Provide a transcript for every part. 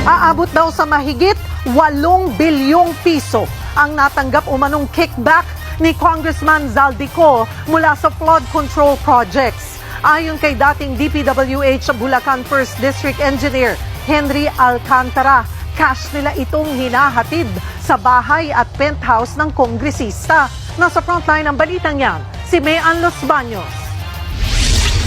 Aabot daw sa mahigit 8 bilyong piso ang natanggap umanong kickback ni Congressman Zaldico mula sa flood control projects. Ayon kay dating DPWH Bulacan 1st District Engineer Henry Alcantara, cash nila itong hinahatid sa bahay at penthouse ng kongresista. Nasa frontline ng balitang yan, si Mayan Los Baños.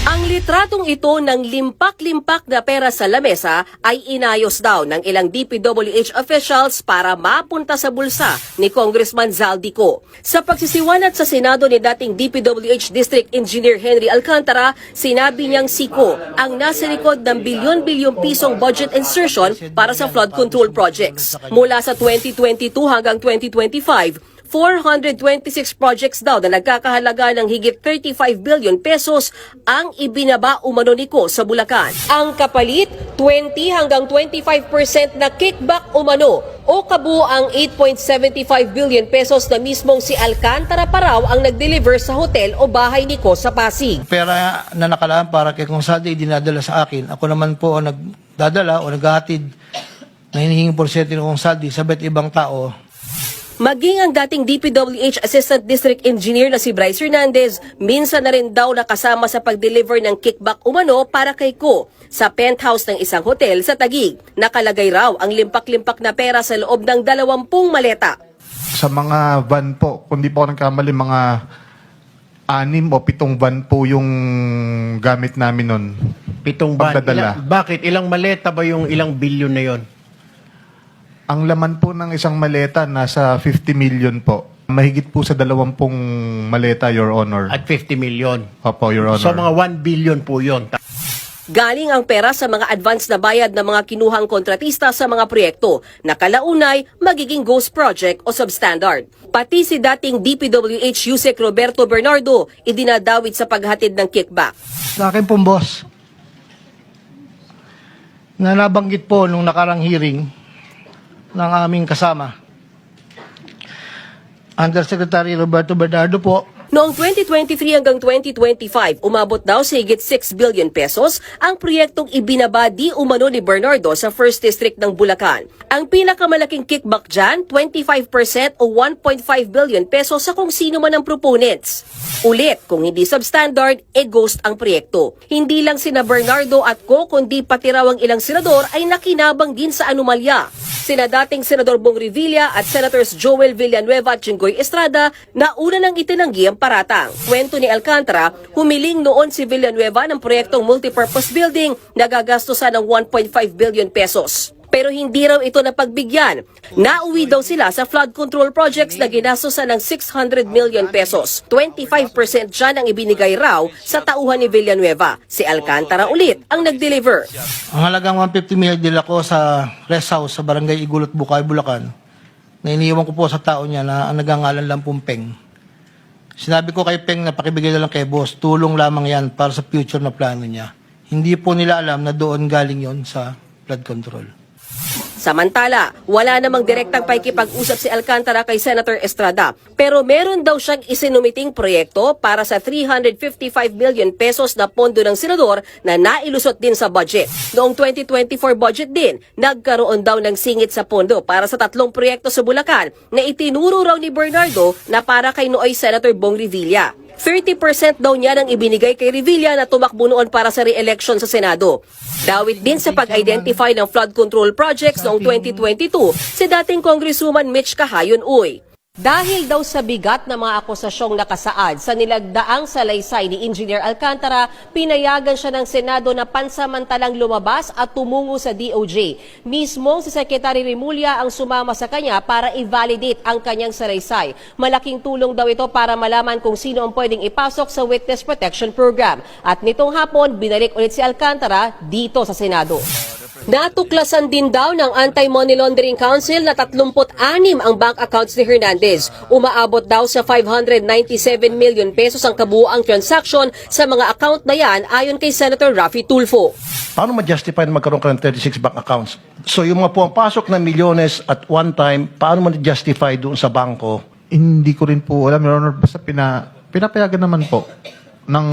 Ang litratong ito ng limpak-limpak na pera sa lamesa ay inayos daw ng ilang DPWH officials para mapunta sa bulsa ni Congressman Zaldico. Sa pagsisiwanat sa Senado ni dating DPWH District Engineer Henry Alcantara, sinabi niyang siko ang nasa likod ng bilyon-bilyong pisong budget insertion para sa flood control projects. Mula sa 2022 hanggang 2025, 426 projects daw na nagkakahalaga ng higit 35 billion pesos ang ibinaba umano ni Ko sa Bulacan. Ang kapalit, 20 hanggang 25% na kickback umano o kabuang 8.75 billion pesos na mismong si Alcantara pa raw ang nag-deliver sa hotel o bahay ni Ko sa Pasig. Pera na nakalaan para kay Kong Saldi dinadala sa akin. Ako naman po ang nagdadala o naghahatid na hinihinging porsyento ng Kong Saldi sa iba't ibang tao. Maging ang dating DPWH Assistant District Engineer na si Bryce Hernandez, minsan na rin daw nakasama sa pag-deliver ng kickback umano para kay Ko sa penthouse ng isang hotel sa Taguig. Nakalagay raw ang limpak-limpak na pera sa loob ng 20 maleta. Sa mga van po, kung di po ako nagkamali, mga 6 o 7 van po yung gamit namin nun. 7 van. Pagdadala. Bakit? Ilang maleta ba yung ilang bilyon na yon? Ang laman po ng isang maleta nasa 50 million po. Mahigit po sa 20 maleta, Your Honor. At 50 million. Opo, Your Honor. So mga 1 billion po yon. Galing ang pera sa mga advance na bayad ng mga kinuhang kontratista sa mga proyekto na kalaunay magiging ghost project o substandard. Pati si dating DPWH Yusek Roberto Bernardo idinadawit sa paghatid ng kickback. Sa akin pong boss, na nabanggit po nung nakarang hearing ng aming kasama, Undersecretary Roberto Bernardo po, Noong 2023 hanggang 2025, umabot daw sa higit 6 billion pesos ang proyektong ibinaba di umano ni Bernardo sa 1st District ng Bulacan. Ang pinakamalaking kickback dyan, 25% o 1.5 billion pesos sa kung sino man ang proponents. Ulit, kung hindi substandard, ghost ang proyekto. Hindi lang sina Bernardo at Ko, kundi pati raw ang ilang senador ay nakinabang din sa anomalya. Sina dating Senador Bong Revilla at Senators Joel Villanueva at Jinggoy Estrada na una nang itinanggi ang paratang. Kwento ni Alcantara, humiling noon si Villanueva ng proyektong multipurpose building na gagastusan ng 1.5 billion pesos. Pero hindi raw ito napagbigyan. Nauwi daw sila sa flood control projects na ginastusan ng 600 million pesos. 25% dyan ang ibinigay raw sa tauhan ni Villanueva. Si Alcantara ulit ang nag-deliver. ang halagang 150 million dila ko sa rest house sa Barangay Igulot, Bukay, Bulacan, na iniiwan ko po sa tao niya na ang nagangalan lang pong Peng. Sinabi ko kay Peng na pakibigay na lang kay boss, tulong lamang yan para sa future na plano niya. Hindi po nila alam na doon galing yon sa flood control. Samantala, wala namang direktang pakikipag-usap si Alcantara kay Senator Estrada. Pero meron daw siyang isinumiting proyekto para sa 355 million pesos na pondo ng senador na nailusot din sa budget. Noong 2024 budget din, nagkaroon daw ng singit sa pondo para sa 3 proyekto sa Bulacan na itinuro raw ni Bernardo na para kay nooy Senator Bong Revilla. 30% daw niya nang ibinigay kay Revilla na tumakbo noon para sa re-election sa Senado. Dawit din sa pag-identify ng flood control projects noong 2022 si dating Congresswoman Mitch Cahayon Uy. Dahil daw sa bigat ng mga akusasyong nakasaad sa nilagdaang salaysay ni Engineer Alcantara, pinayagan siya ng Senado na pansamantalang lumabas at tumungo sa DOJ. Mismong si Secretary Remulla ang sumama sa kanya para i-validate ang kanyang salaysay. Malaking tulong daw ito para malaman kung sino ang pwedeng ipasok sa Witness Protection Program. At nitong hapon, binalik ulit si Alcantara dito sa Senado. Natuklasan din daw ng Anti-Money Laundering Council na 36 ang bank accounts ni Hernandez. Umaabot daw sa 597 million pesos ang kabuuang transaction sa mga account na yan ayon kay Senator Raffy Tulfo. Paano ma-justify na magkaroon ka ng 36 bank accounts? So yung mga pumapasok na milyones at one time, paano ma-justify doon sa bangko? Hindi ko rin po alam, Your Honor. Basta pinapayagan naman po. ng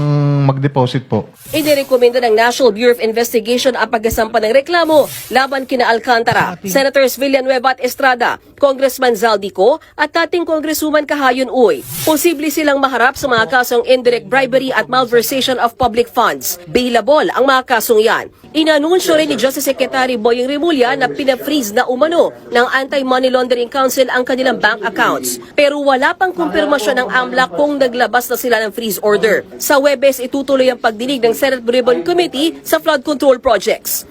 mag-deposit po. Inirekomenda ng National Bureau of Investigation ang pagkasampa ng reklamo laban kina Alcantara, Senators Villanueva at Estrada, Congressman Zaldico at dating Congresswoman Kahayon Uy. Posible silang maharap sa mga kasong indirect bribery at malversation of public funds. Bailable ang mga kasong yan. Inanunsyo rin ni Justice Secretary Boying Rimulya na pinafreeze na umano ng Anti-Money Laundering Council ang kanilang bank accounts. Pero wala pang kumpirmasyon ng AMLAC kung naglabas na sila ng freeze order. Sa Webes, itutuloy ang pagdinig ng Senate Ribbon Committee sa flood control projects.